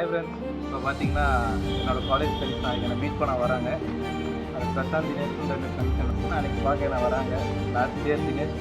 Hi friends, இப்போ பார்த்தீங்கன்னா என்னோடய காலேஜ் ஃப்ரெண்ட்ஸ் நாளைக்கு என்னை மீட் பண்ண வராங்க. அது பிரசாந்த் தினேஷ்ன்ற ஃபங்க்ஷன் நாளைக்கு பார்க்க என்ன வராங்க. லாஸ்ட் இயர் தினேஷ்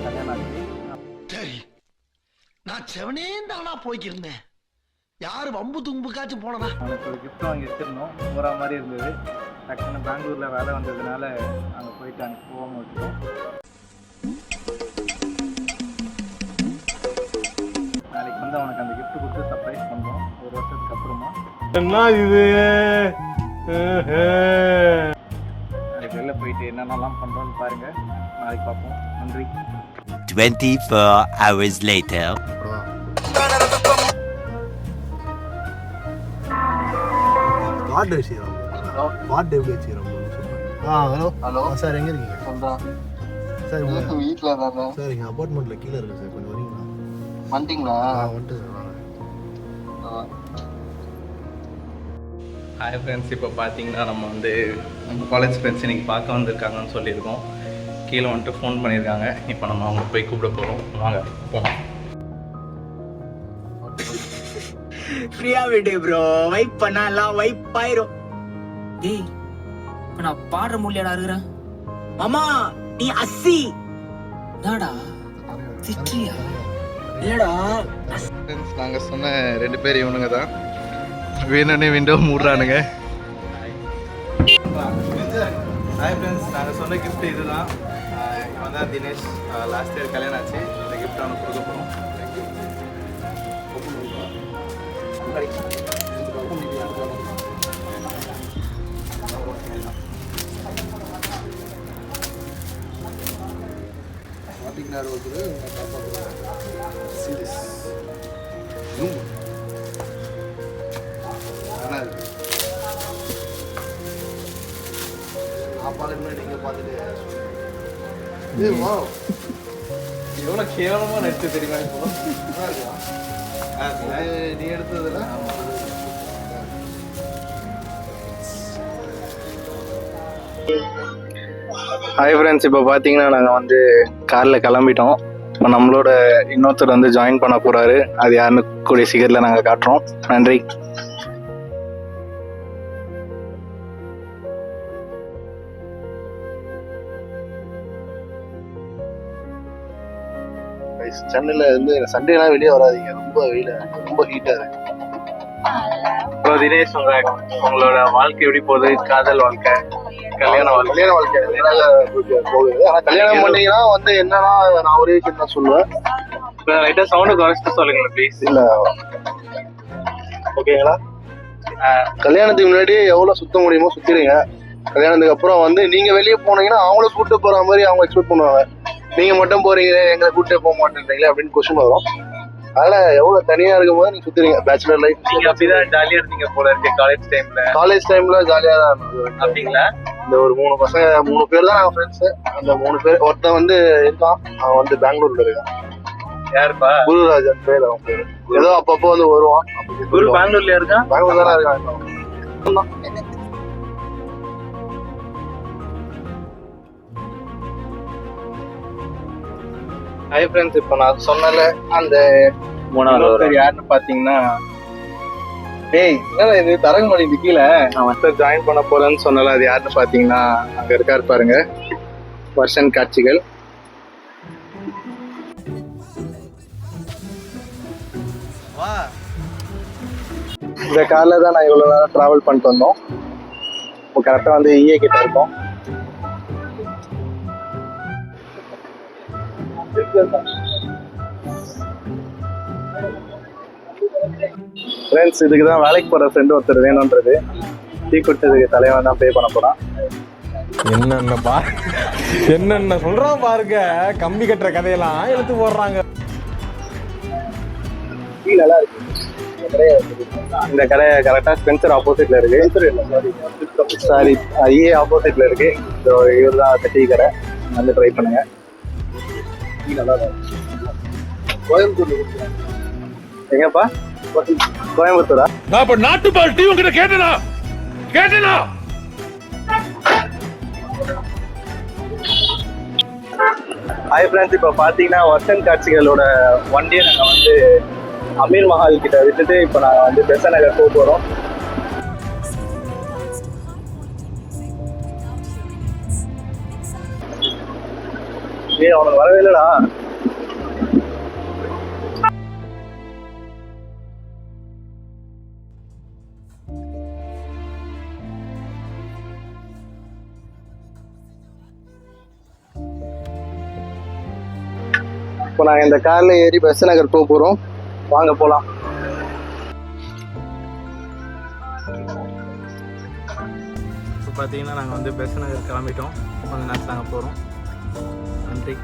கல்யாணம் ஆச்சு. சரி, நான் செவனே தானா போய்க்கிருந்தேன். யாரு வம்பு தும்புக்காச்சும் போனதா? அவனுக்கு ஒரு கிஃப்ட் வாங்கி வச்சிருந்தோம். போகிற மாதிரி இருந்தது. டக்குன்னு பெங்களூரில் வேலை வந்ததுனால அங்கே போயிட்டு அங்கே போகாமல் விட்டுட்டோம். நாளைக்கு வந்து அவனுக்கு அந்த கிஃப்ட் கொடுத்து சர்ப்ரைஸ் பண்ணுறோம். ஒரு வருஷத்துக்கு அப்புறமா என்ன இது நாளைக்கு வெளில போயிட்டு என்னென்னலாம் பண்ணுறோன்னு பாருங்கள். நாளைக்கு பார்ப்போம். நன்றி. 24 hours later. வாட் வச்சுக்கிறோம். வாட் எப்படி வச்சுக்கிறோம். ஹலோ ஹலோ சார், எங்கே இருக்கீங்க? சார் வீட்டில் தானே சார், எங்கள் அப்பார்ட்மெண்ட்டில் கீழே இருக்குது சார். கொஞ்சம் வரீங்களா? வந்துட்டீங்களா? வந்துட்டு சார். ஹாய் ஃப்ரெண்ட்ஸ், இப்போ பார்த்தீங்கன்னா நம்ம வந்து நம்ம காலேஜ் ஃப்ரெண்ட்ஸ் இன்றைக்கி பார்க்க வந்திருக்காங்கன்னு சொல்லியிருக்கோம். கீழே வந்துட்டு ஃபோன் பண்ணியிருக்காங்க. இப்போ நம்ம அவங்க போய் கூப்பிட போகிறோம். வாங்க போகலாம். ஃப்ரீயா விடு ப்ரோ, வைப் பண்ணலாம், வைப் ஆயிரும். டேய், இப்ப நான் பாடுற மூலியாடா இருக்கிறேன். மாமா நீ அஸ்ஸி என்னடா திட்றியா? இல்லடா. ஃப்ரெண்ட்ஸ், நாங்கள் சொன்ன 2 பேர் இவனுங்க தான். வேணும்னே விண்டோ மூடுறானுங்க. ஹாய் ஃப்ரெண்ட்ஸ், நாங்கள் சொன்ன கிஃப்ட் இது தான். இவன் தான் தினேஷ். லாஸ்ட் இயர் கல்யாணம் ஆச்சு. இந்த கிஃப்ட் அவனுக்கு கொடுக்க போகிறோம். எவ்வளோ கேவலமாக நடிச்சு தெரியுமா? இப்போ நீ எடுத்ததுல ஹாய் ஃப்ரெண்ட்ஸ், இப்போ பார்த்தீங்கன்னா நாங்கள் வந்து காரில் கிளம்பிட்டோம். இப்போ நம்மளோட இன்னொருத்தர் வந்து ஜாயின் பண்ண போகிறாரு. அது யாருன்னு கூடிய சீக்கிரத்தில் நாங்கள் காட்டுறோம். நன்றி. சென்னையில் வந்து சண்டேலாம் வெளியே வராதிங்க. ரொம்ப வெயில, ரொம்ப ஹீட்டாக இருக்கு. இப்போ தினேஷ், உங்களோட வாழ்க்கை எப்படி போகுது? காதல் வாழ்க்கை, கல்யாண வாழ்க்கை போகுது. ஆனால் கல்யாணம் பண்ணீங்கன்னா வந்து என்னன்னா, நான் ஒரே விஷயம் தான் சொல்லுவேன். லைட்டாக சவுண்டு குறைச்சிட்டு சொல்லுங்களேன் ப்ளீஸ். இல்லை, ஓகேங்களா? கல்யாணத்துக்கு முன்னாடி எவ்வளோ சுத்த முடியுமோ சுத்திடுங்க. கல்யாணத்துக்கு அப்புறம் வந்து நீங்க வெளியே போனீங்கன்னா அவங்கள கூப்பிட்டு போற மாதிரி அவங்க எக்ஸ்பெக்ட் பண்ணுவாங்க. நீங்க மட்டும் போறீங்க, எங்களை கூப்பிட்டே போக மாட்டேன்றீங்களே அப்படின்னு கொஸ்டின் வரும். அதனால எவ்வளவு தனியா இருக்கும் போது நீங்க சுத்துறீங்க. பேச்சுலர் லைஃப் நீங்க அப்படிதான் ஜாலியா இருந்தீங்க போல இருக்கு. காலேஜ் டைம்ல ஜாலியா தான் இருந்தது. அப்படிங்களா? இந்த ஒரு 3 பேர் தான் நாங்க ஃப்ரெண்ட்ஸ். அந்த 3 பேர் ஒருத்தன் வந்து இருக்கான், அவன் வந்து பெங்களூர்ல இருக்கான். யாருப்பா? குருராஜன் பேர். அவன் பேரு ஏதோ அப்பப்போ வந்து வருவான். குரு பெங்களூர்ல இருக்கான். பெங்களூர் தானே இருக்கான். ஹாய் ஃப்ரெண்ட்ஸ், இப்போ நான் சொன்னல அந்த 3வது பேர் யாருன்னு பார்த்தீங்கன்னா, டேய் என்னடா இது தரங்கமணி கீழே அவன் ஜாயின் பண்ண போறேன்னு சொன்னல, அது யாருன்னு பார்த்தீங்கன்னா அங்க இருக்காரு பாருங்க. வருஷன் காட்சிகள். இந்த கார்ல தான் நான் இவ்வளோ நேரம் ட்ராவல் பண்ணிட்டு வந்தோம். இப்போ கரெக்டாக வந்து EA கிட்ட இருக்கோம். ஃப்ரெண்ட்ஸ், இதுக்கு தான் வேலைக்கு போகிற ஃப்ரெண்டு ஒருத்தர் வேணுன்றது. டீ குடிச்சதுக்கு தலைவன் தான் பே பண்ண போகிறான். என்னென்ன சொல்றான் பாருங்க. கம்பி கட்டுற கதையெல்லாம் எடுத்து போடுறாங்க. டீ நல்லா இருக்கு. இந்த கடை கரெக்டாக ஸ்பென்சர் ஆப்போசிட்ல இருக்கு. சாரி, EA ஆப்போசிட்ல இருக்கு. இவர் தான் டீ கடை. வந்து ட்ரை பண்ணுங்க. டீ நல்லா தான் இருக்கு. கோயம்புத்தூர்ல எங்கப்பா? கோயம்புத்தூரா? நான் இப்ப நாட்டுப்பால் டீ உங்ககிட்ட கேட்டேனா? ஹாய் ஃப்ரெண்ட்ஸ், இப்போ பார்த்தீங்கன்னா வருஷன் காட்சிகளோட 1 டே நாங்கள் வந்து அமீர் மஹால் கிட்ட விட்டுட்டு இப்போ நாங்கள் வந்து பெசன் நகர் போக போகிறோம். அவனுக்கு வரவே இல்லைடா. இப்போ நாங்கள் இந்த காரில் ஏறி பெசன் நகர் போக போகிறோம். வாங்க போகலாம். இப்போ பார்த்தீங்கன்னா நாங்கள் வந்து பெசன் நகர் கிளம்பிட்டோம். கொஞ்ச நேரத்தில் நாங்கள் போகிறோம். நன்றி.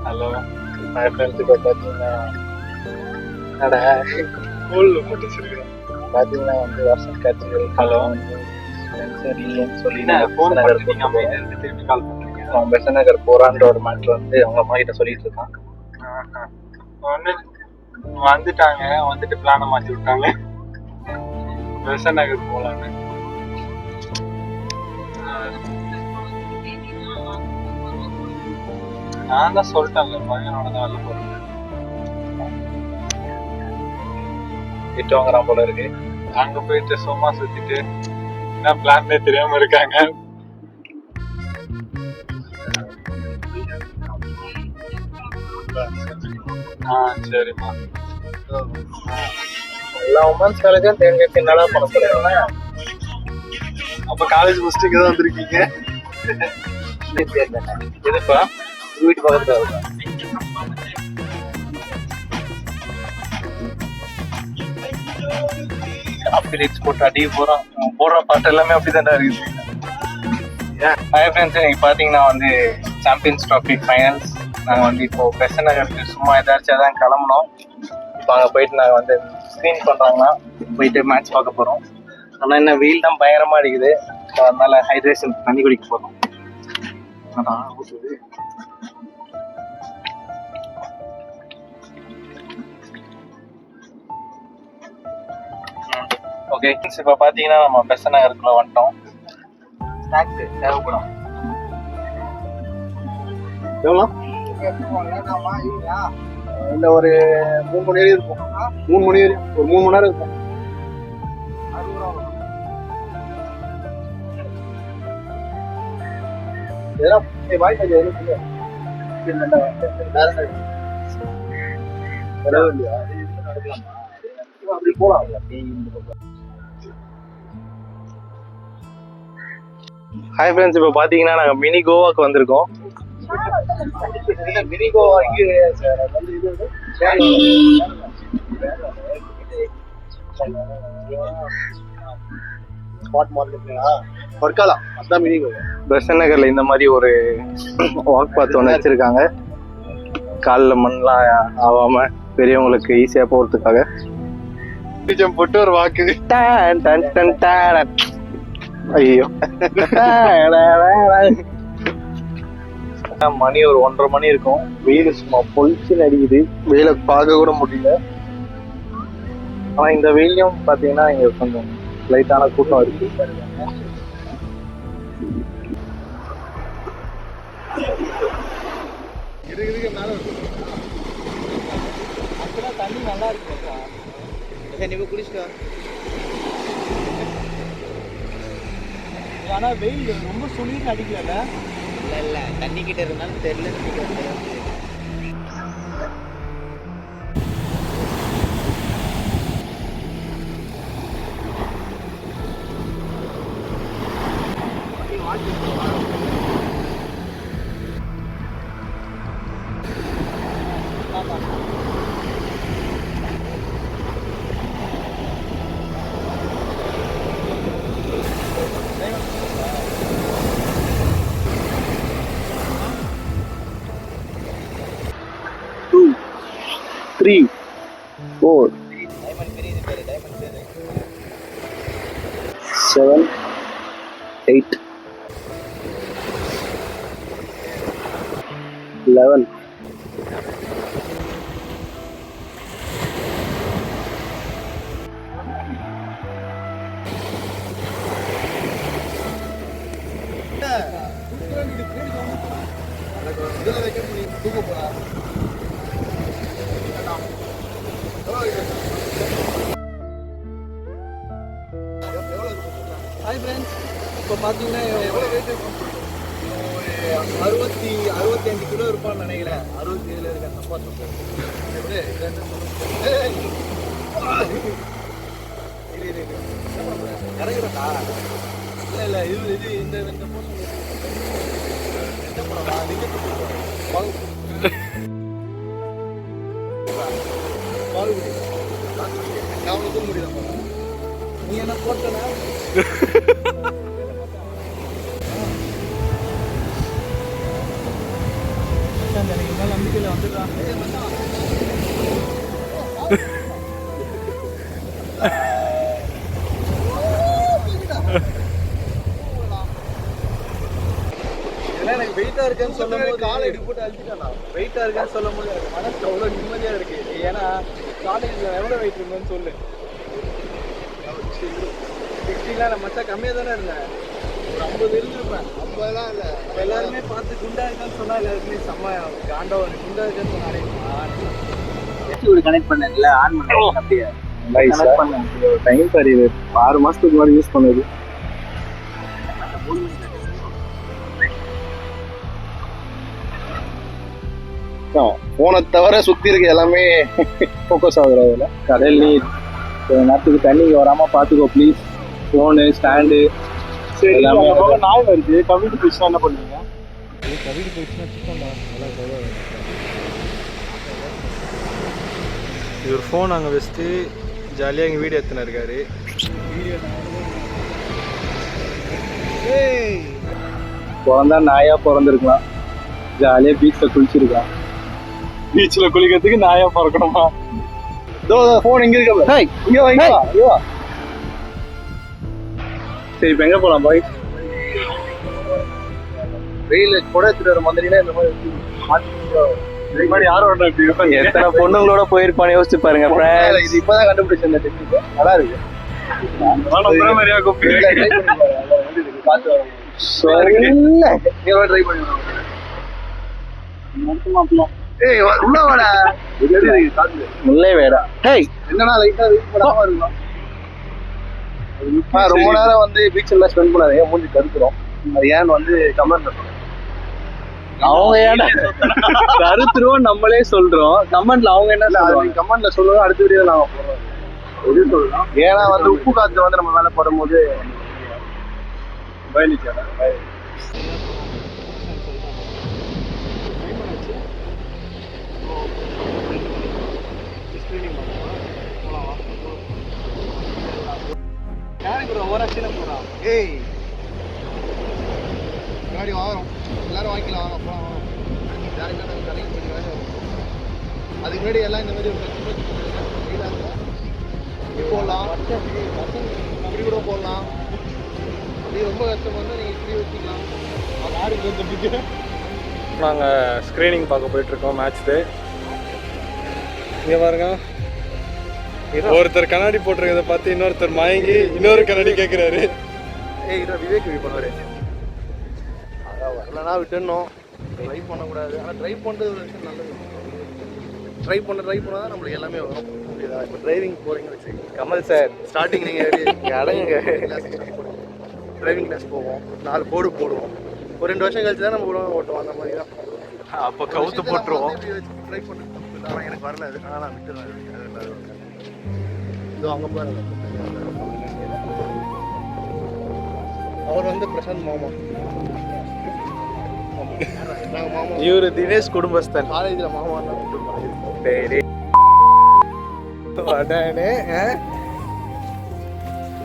Hello hi friends. இப்போ பார்த்தீங்கன்னா ஸ்கூலில் முடிச்சிருக்கிறோம். பார்த்தீங்கன்னா வந்து வருஷம் காட்சிகள் ஹலோ ஸ்பென்சரின்னு சொல்லி திருப்பி கால் பண்ணுறீங்க. அவன் பெசன் நகர் போகிறான்ற ஒரு மேட்ரு வந்து அவங்க அம்மா கிட்ட சொல்லிட்டு இருக்கான். வந்துட்டாங்க, வந்துட்டு பிளானை மாற்றி விட்டாங்க. பெசன் நகர் போகலான்னு. நான் தான் சொல்லிட்டேன்ல, பையனோட தான் வெளில போகிறேன். திட்டு வாங்குறான் போல இருக்கு. அங்கே போயிட்டு சும்மா சுற்றிட்டு என்ன பிளான்னே தெரியாமல் இருக்காங்க. சரிம்மா. எல்லா உமன்ஸ் காலேஜும் தெரிஞ்சிட்டு என்னடா பண்ண சொல்லுங்க. அப்போ காலேஜ் முடிச்சுட்டு இங்கே தான் வந்திருக்கீங்க. எதுப்பா வீட்டு பக்கத்துல இருக்கா? அப்டிலிக்ஸ் போட்டு அடிக்க போகிறோம். போடுற பாட்டு எல்லாமே அப்படி தானே இருக்குது. ஹாய் ஃப்ரெண்ட்ஸ், இன்னைக்கு பார்த்தீங்கன்னா வந்து சாம்பியன்ஸ் ட்ராஃபி ஃபைனல்ஸ். நாங்கள் வந்து இப்போது பெசன் நகருக்கு சும்மா ஏதாச்சும் தான் கிளம்புனோம். இப்போ அங்கே போயிட்டு நாங்கள் வந்து ஸ்க்ரீன் பண்ணுறாங்கன்னா போயிட்டு மேட்ச் பார்க்க போகிறோம். ஆனால் என்ன வெயில் தான் பயங்கரமாக அடிக்குது. அதனால ஹைட்ரேஷன் தண்ணி குடிக்க போகிறோம். ஓகே, இப்போ பார்த்தீங்கன்னா நம்ம பெசன் நகருக்குள்ள வந்துட்டோம். ஸ்நாக்ஸ் தேவைப்படும். எவ்வளோ இல்லை, ஒரு 3 மணி வரையும் இருக்கும். 3 மணி வரையும் ஒரு 3 மணி நேரம் இருக்கும். அப்படி போலாம். ஹாய் ஃப்ரெண்ட்ஸ், இப்போ பார்த்தீங்கன்னா நாங்கள் மினி கோவாக்கு வந்திருக்கோம். மினி கோவா இங்கே பெசன் நகர்ல இந்த மாதிரி ஒரு வாக் பாத் ஒன்று வச்சிருக்காங்க. காலில் மண்ணெலாம் ஆகாம பெரியவங்களுக்கு ஈஸியாக போகிறதுக்காக போட்டு ஒரு வாக்கு. ஐயோ, மணி ஒரு 1:30 மணி இருக்கும். வெயில் சும்மா பொழிச்சு அடிக்குது. வெயில பார்க்க கூட முடியல. ஆனா இந்த வெயிலையும் பாத்தீங்கன்னா இங்க கொஞ்சம் லைட்டான கூட்டம் இருக்கு. தண்ணி நல்லா இருக்கு. குளிச்சுட்டு ஆனா வெயில் ரொம்ப சுழின்னு அடிக்கல. இல்ல தண்ணி கிட்ட இருந்தாலும் தெரியல. Three, 4, 7, 8, 11, ஹாய் ஃப்ரெண்ட்ஸ், இப்போ பார்த்தீங்கன்னா எவ்வளோ வெயிட் இருக்கும்? ஒரு 65 கிலோ இருப்பான்னு நினைக்கிறேன். 67 இருக்க தப்பா சொல்றேன். இறங்குறா இல்லை இது இந்த போர்ஷன் என்ன பண்ணலாம்? பாகுபடி அவனுக்கு முடியல. நீ என்ன போட்டனா? எனக்கு மேல நம்பிக்கையில் வந்துடுறான். எனக்கு வெயிட்டா இருக்குன்னு சொல்லும் போது காலை எடுத்து போட்டு அழிச்சிட்டானா? வெயிட்டா இருக்குன்னு சொல்ல முடியாது. மனசு அவ்வளோ நிம்மதியா இருக்கு. ஏன்னா காலேஜ்ல எவ்வளோ வெயிட் இருக்குன்னு சொல்லு. 60 நான் மச்சா கம்மியாக தானே இருந்தேன். ஒரு 50 இருந்திருப்பேன். 50லாம் இல்லை. எல்லாருமே பார்த்து குண்டா இருக்கான்னு சொன்னா எல்லாருமே செம்ம காண்டா ஒரு குண்டா இருக்கான்னு சொன்னாலே கனெக்ட் பண்ணல ஆன் பண்ண அப்படியே டைம் பாரு. 6 மாசத்துக்கு முன்னாடி யூஸ் பண்ணது. போனை தவிர சுத்தி இருக்க எல்லாமே ஃபோக்கஸ் ஆகுறதுல. கடல் நீர் நேரத்துக்கு தண்ணி இங்கே வராமல் பார்த்துக்கோ ப்ளீஸ். ஃபோனு ஸ்டாண்டு எல்லாமே. நாய் வருது. கவிட்டு போயிடுச்சுன்னா என்ன பண்ணுவீங்க? கவிட்டு போயிடுச்சுன்னா சிக்கன்டா நல்லா. இவர் ஃபோன் அங்கே வச்சுட்டு ஜாலியாக எங்கள் வீடியோ எடுத்துன்னு இருக்காரு. பிறந்தா நாயாக பிறந்திருக்கலாம். ஜாலியாக பீச்சில் குளிச்சிருக்கான். பீச்சில் குளிக்கிறதுக்கு நாயாக பிறக்கணுமா? போன் இங்க இருக்க. இங்க வா, இங்க வா, இங்க வா. சரி, இப்போ எங்கே போகலாம் பாய்? வெயில கூட எடுத்துட்டு வர மாதிரினா இந்த மாதிரி யாரோட எத்தனை பொண்ணுங்களோட போயிருப்பான்னு யோசிச்சு பாருங்க. இது இப்பதான் கண்டுபிடிச்ச இந்த டெக்னிக். நல்லா இருக்கு. முல்லை வேடா. என்னன்னா லைட்டா வெயிட் பண்ணாம இருக்கலாம். ரொம்ப நேரம் வந்து பீச்ல ஸ்பெண்ட் பண்ணாதீங்க, மூஞ்சி கருத்துரும். அது ஏன்னு வந்து கமெண்ட்ல சொல்லுங்க. அவங்க ஏன்னா கருத்துருவோம் நம்மளே சொல்றோம். கமெண்ட்ல அவங்க என்ன கமெண்ட்ல சொல்லுங்க. அடுத்த வீடியோ நாங்க போடுறோம். எது சொல்லலாம்? ஏன்னா வந்து உப்பு காத்து வந்து நம்ம மேல படும்போது முன்னாடி வாங்குறோம். எல்லாரும் வாங்கிக்கலாம். வாங்க போலாம். அதுக்கு முன்னாடி எல்லாம் இந்த மாதிரி போடலாம். அப்படி கூட போடலாம். அப்படி ரொம்ப கஷ்டம் வந்து நீங்க இப்படி வச்சுக்கலாம். நாங்கள் ஸ்க்ரீனிங் பார்க்க போயிட்டுருக்கோம் மேட்ச்சு. இங்கே பாருங்க, ஒருத்தர் கண்ணாடி போட்டிருக்கதை பார்த்து இன்னொருத்தர் மயங்கி இன்னொரு கண்ணாடி கேட்குறாரு. இதான் விவேக் வி பண்ணுவார். அதான் வரலன்னா விட்டுடணும். ட்ரை பண்ணக்கூடாது. ஆனால் ட்ரை பண்ணுறது ஒரு விஷயம் நல்லது. ட்ரை பண்ணால் தான் நம்மளுக்கு எல்லாமே வரும். புரியுதா? இப்போ டிரைவிங் போகிறீங்கன்னு வச்சு கமல் சார் ஸ்டார்டிங் நீங்கள் அடங்குங்க. டிரைவிங் கிளாஸ் போவோம். 4 போர்டு போடுவோம். ஒரு 2 வருஷம் கழிச்சு தான் நம்ம ஓட்டுவோம். அந்த மாதிரி தான். அப்போ கவுத்து போட்டுருவோம். ட்ரை பண்ணி ஆனால் எனக்கு வரல அது. ஆனால் நான் விட்டுருவேன். இதோ அங்கே பாருங்க, அவர் வந்து பிரசாந்த் மாமா. நாங்கள் மாமா. இவர் தினேஷ் குடும்பஸ்தன். காலேஜில் மாமா தான்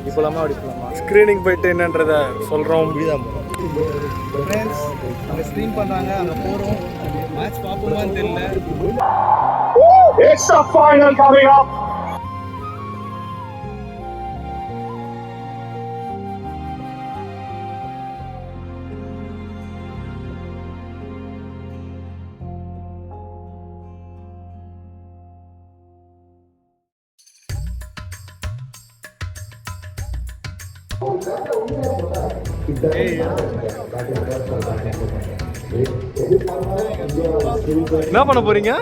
இப்போலாமா அப்படி போகலாமா? ஸ்க்ரீனிங் போயிட்டு என்னன்றத சொல்கிறோம். ஃப்ரெண்ட்ஸ் அங்கே ஸ்ட்ரீம் பண்ணுறாங்க. அங்கே போகிறோம். மேட்ச் பார்ப்போமான்னு தெரியல. It's the final coming up. என்ன பண்ண போறீங்க?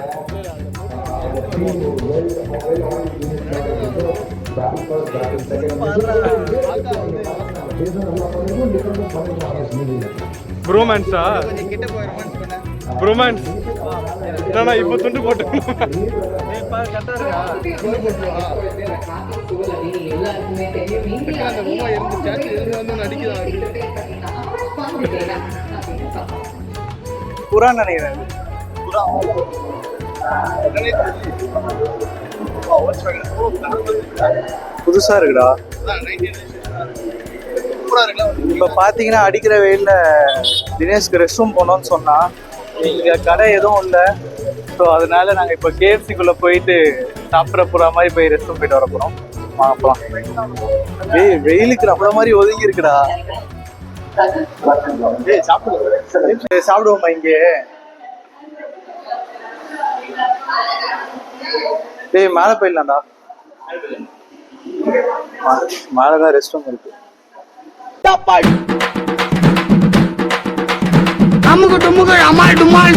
ப்ரோமான்ஸா? ப்ரோமான்ஸ் என்னண்ணா இப்போ துண்டு போட்டு புறா நினைக்கிறேன். புதுசா இருக்குடா. இப்ப பாத்தீங்கன்னா அடிக்கிற வெயில்ல தினேஷ்க்கு ரெஸ்ட் ரூம் போனோம்னு சொன்னா இங்க கடை எதுவும் இல்லை. ஸோ அதனால நாங்க இப்ப கேஎஃப்சிக்குள்ள போயிட்டு சாப்பிட்ற போற மாதிரி போய் ரெஸ்ட் ரூம் போயிட்டு வர போறோம். வாங்கலாம். வெயிலுக்கு நம்மள மாதிரி ஒதுங்கி இருக்குடா. சாப்பிடுவோமா இங்கே? டேய் மேல போயிடலாம்டா. மேலதான் ரெஸ்ட் ரூம் இருக்கு. அமுகு டுமுகு அமால் டுமால்